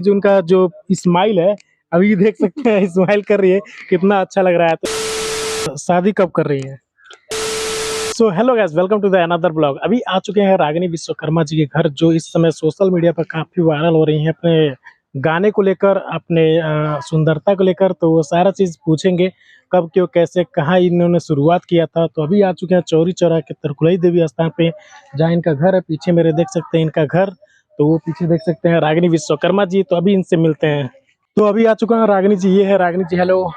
जो उनका जो स्माइल है, अभी देख सकते हैं स्माइल कर रही है, कितना अच्छा लग रहा है। तो शादी कब कर रही हैं? So hello guys, welcome to the another blog. अभी आ चुके हैं रागिनी विश्वकर्मा जी के घर, जो इस समय सोशल मीडिया पर काफ़ी वायरल हो रही हैं अपने गाने को लेकर, अपने सुंदरता को लेकर। तो वो सारा चीज़ पूछेंगे, कब, क्यों, कैसे, कहाँ इन्होंने शुरुआत किया था। तो अभी आ चुके हैं चौरी चौरा के तरकुलई देवी स्थान पे, जहाँ इनका घर है। पीछे मेरे देख सकते हैं इनका घर, तो वो पीछे देख सकते हैं रागिनी विश्वकर्मा जी। तो अभी इनसे मिलते हैं। तो अभी आ चुका है रागिनी जी, ये है रागिनी जी। हेलो। तो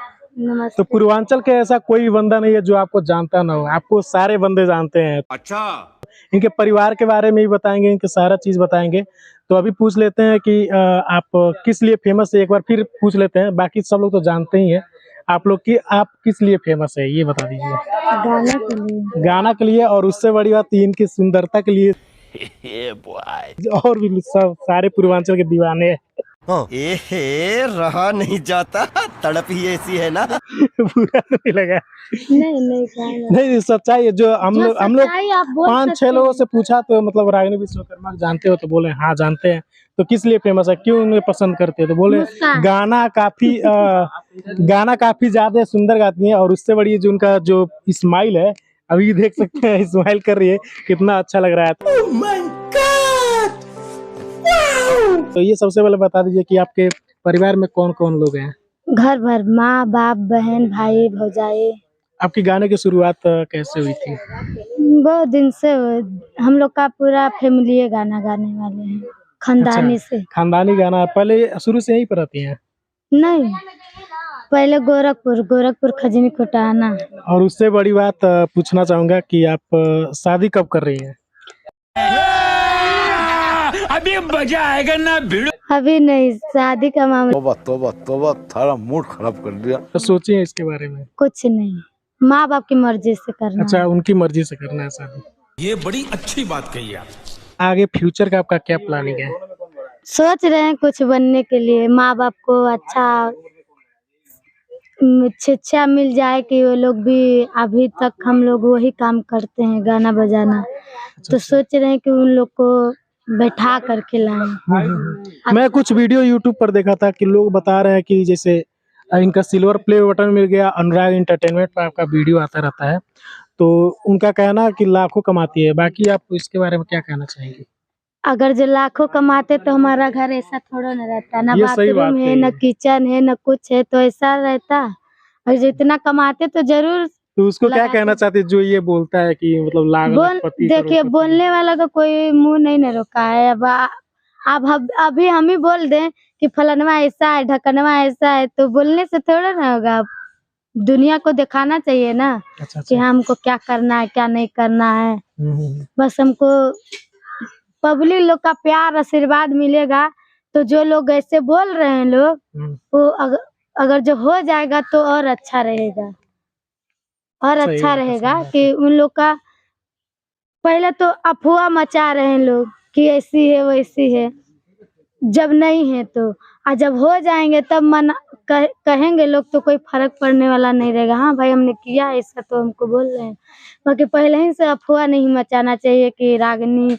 नमस्ते। पूर्वांचल के ऐसा कोई बंदा नहीं है जो आपको जानता ना हो, आपको सारे बंदे जानते हैं। अच्छा, इनके परिवार के बारे में ही बताएंगे, इनके सारा चीज बताएंगे। तो अभी पूछ लेते हैं कि आप किस लिए फेमस है, एक बार फिर पूछ लेते हैं। बाकी सब लोग तो जानते ही हैं आप लोग की, आप किस लिए फेमस है ये बता दीजिए। गाने के लिए। गाना के लिए, और उससे बड़ी बात इनकी सुंदरता के लिए। और भी सब सारे पूर्वांचल के दीवाने हैं। रहा नहीं जाता, तड़प ही ऐसी है ना। बुरा तो नहीं लगा? नहीं गाना। नहीं, सच्चाई है। जो हम लोग सच्चाई आप बोल 5-6 सकते लोगों हैं। से पूछा तो मतलब रागिनी विश्वकर्मा को जानते हो, तो बोले हाँ जानते हैं। तो किस लिए फेमस है, क्यों उन्हें पसंद करते हैं, तो बोले मुस्कान। गाना काफी ज्यादा सुंदर गाती हैं। और उससे बड़ी जो उनका जो स्माइल है, अभी देख सकते हैं स्माइल कर रही है, कितना अच्छा लग रहा है। Oh my God! Wow! तो ये सबसे पहले बता दीजिए कि आपके परिवार में कौन कौन लोग हैं? घर भर, माँ बाप, बहन भाई भौजाई। आपकी गाने की शुरुआत कैसे हुई थी? बहुत दिन से हम लोग का पूरा फैमिली गाना गाने वाले हैं, खानदानी से। खानदानी गाना पहले शुरू से यहीं पर आती हैं? नहीं, पहले गोरखपुर खजनी कोटाना। और उससे बड़ी बात पूछना चाहूंगा कि आप शादी कब कर रही हैं? अभी मजा आएगा ना भिड़ो। अभी नहीं, शादी का मामला तोबा तोबा तोबा, थारा मूड खराब कर दिया। तो सोचिए इसके बारे में। कुछ नहीं, माँ बाप की मर्जी से करना अच्छा, है। उनकी मर्जी से करना है शादी। ये बड़ी अच्छी बात कही आप। आगे फ्यूचर का आपका क्या प्लानिंग है? सोच रहे हैं कुछ बनने के लिए, माँ बाप को अच्छा शिक्षा मिल जाए कि वो लोग भी, अभी तक हम लोग वही काम करते हैं गाना बजाना। तो सोच रहे हैं कि उन लोग को बैठा करके लाएं। मैं कुछ वीडियो यूट्यूब पर देखा था कि लोग बता रहे हैं कि जैसे इनका सिल्वर प्ले बटन मिल गया, अनुराग एंटरटेनमेंट पर आपका वीडियो आता रहता है, तो उनका कहना है कि लाखों कमाती है। बाकी आप इसके बारे में क्या कहना चाहेंगे? अगर जो लाखों कमाते तो हमारा घर ऐसा थोड़ा न रहता, ना ये सही बाथरूम बात है, है। न किचन है, न कुछ है, तो ऐसा रहता। और जितना कमाते तो जरूर तो उसको क्या लगाते। कहना चाहते हैं जो ये बोलता है कि मतलब लाखपति देखिए, करोड़पति? बोलने वाला का कोई मुंह नहीं न रोका है। अब अभी हम ही बोल दें कि फलनवा ऐसा है, ढकनवा ऐसा है, तो बोलने से थोड़ा ना होगा। दुनिया को दिखाना चाहिए ना। अच्छा, कि हमको क्या करना है, क्या नहीं करना है। बस हमको पब्लिक लोग का प्यार आशीर्वाद मिलेगा। तो जो लोग ऐसे बोल रहे हैं लोग, वो अगर जो हो जाएगा तो और अच्छा रहेगा। और सही अच्छा बात है, रहेगा सही बात कि उन लोग का, पहले तो अफवाह मचा रहे हैं लोग कि ऐसी है वैसी है, जब नहीं है तो। और जब हो जाएंगे तब कहेंगे लोग, तो कोई फर्क पड़ने वाला नहीं रहेगा। हाँ भाई, हमने किया ऐसा तो हमको बोल रहे हैं। बाकी पहले ही से अफवाह नहीं मचाना चाहिए कि रागिनी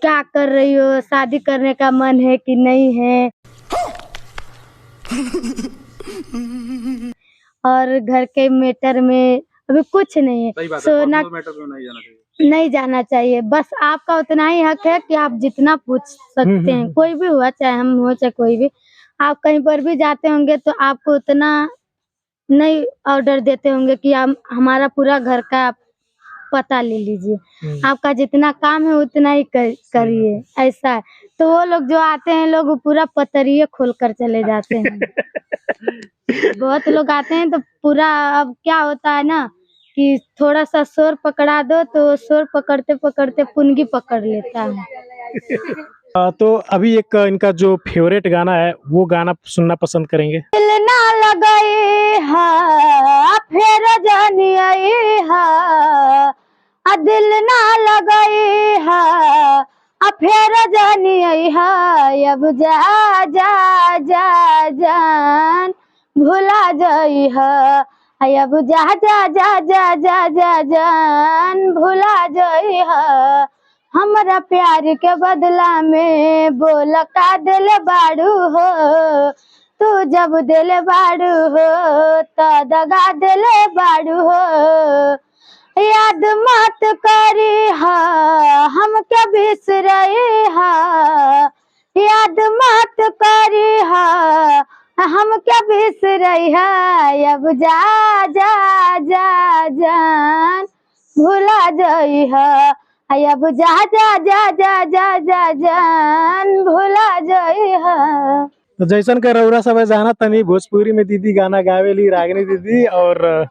क्या कर रही हो, शादी करने का मन है कि नहीं है। और घर के मैटर में अभी कुछ नहीं है। सोना नहीं जाना चाहिए। बस आपका उतना ही हक है कि आप जितना पूछ सकते हैं, कोई भी हुआ, चाहे हम हो चाहे कोई भी। आप कहीं पर भी जाते होंगे तो आपको उतना नहीं ऑर्डर देते होंगे कि आप हमारा पूरा घर का पता ले लीजिए। आपका जितना काम है उतना ही करिए, ऐसा है। तो वो लोग जो आते हैं लोग, पूरा पतरिये खोल कर चले जाते हैं। बहुत लोग आते हैं तो पूरा, अब क्या होता है ना कि थोड़ा सा शोर पकड़ा दो तो शोर पकड़ते पकड़ते पुनगी पकड़ लेता है। तो अभी एक इनका जो फेवरेट गाना है वो गाना सुनना पसंद करेंगे। दिल ना लगाई हा, फेर जानी आई हा, दिल ना लगाई हा, फेर जानी आई हा। अब जा जा जा जान भुला जाई हा, अब जा जा जा जा जा जा जान भुला जाई हा। हमारा प्यार के बदला में बोल का दिल बाड़ू हो, तू जब दिल बाड़ू हो तो दगा दिल बाड़ू हो। याद मत करी हा हम क्या बिसरे हा, याद मत करी हा हम क्या बिसरे हा। अब जा जा जा जान भुला जाई हा, अब जा जा जा जा जा जा जान भुला जाई हा। तो जैसन का रउरा सब जाना तनी भोजपुरी में दीदी गाना गावेली रागिनी दीदी। और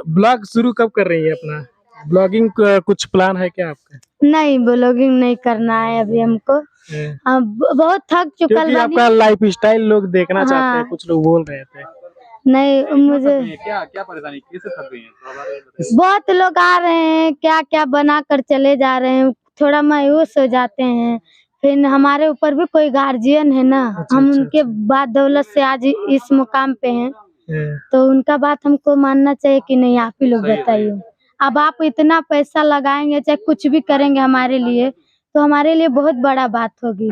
ब्लॉग शुरू कब कर रही है अपना? ब्लॉगिंग कुछ प्लान है क्या आपका? नहीं, ब्लॉगिंग नहीं करना है अभी हमको। बहुत थक चुकल क्योंकि आपका लाइफ स्टाइल लोग देखना चाहते हैं, कुछ लोग बोल रहे थे। नहीं, मुझे क्या परेशानी, कैसे थक गई हैं? बहुत लोग आ रहे हैं, क्या क्या बना कर चले जा रहे हैं, थोड़ा मायूस हो जाते हैं। फिर हमारे ऊपर भी कोई गार्जियन है ना, हम उनके बाद दौलत से आज इस मुकाम पे हैं, तो उनका बात हमको मानना चाहिए कि नहीं। आप ही लोग बताइए, अब आप इतना पैसा लगाएंगे चाहे कुछ भी करेंगे हमारे लिए, तो हमारे लिए बहुत बड़ा बात होगी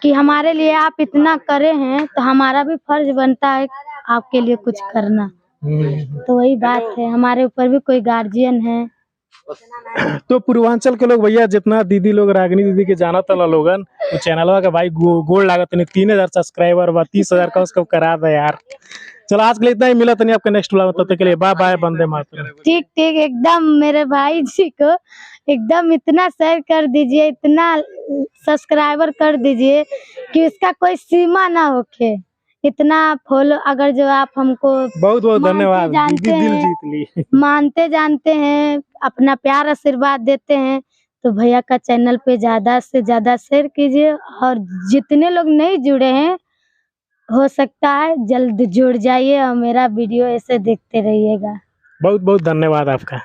कि हमारे लिए आप इतना करे हैं, तो हमारा भी फर्ज बनता है आपके लिए कुछ करना। तो वही बात है, हमारे ऊपर भी कोई गार्जियन है। तो पूर्वांचल के लोग भैया जितना दीदी लोग रागिनी दीदी के जाना तला लोगन, तो चैनलवा का भाई गोल लागत नहीं 3000 सब्सक्राइबर व 30,000 का उसको करा दे यार। चलो आज के लिए इतना ही, मिला तनी आपके नेक्स्ट व्लॉग में, तब तक के लिए बाय बाय, वंदे मातरम। ठीक ठीक, एकदम मेरे भाई जी को एकदम इतना शेयर कर दीजिए, इतना सब्सक्राइबर कर दीजिए कि उसका कोई सीमा ना होके। इतना फॉलो, अगर जो आप हमको बहुत बहुत धन्यवाद दीदी, दिल जीत ली। मानते जानते हैं, अपना प्यार आशीर्वाद देते हैं, तो भैया का चैनल पे ज्यादा से ज्यादा शेयर कीजिए। और जितने लोग नहीं जुड़े हैं, हो सकता है जल्द जुड़ जाइए और मेरा वीडियो ऐसे देखते रहिएगा। बहुत बहुत धन्यवाद आपका।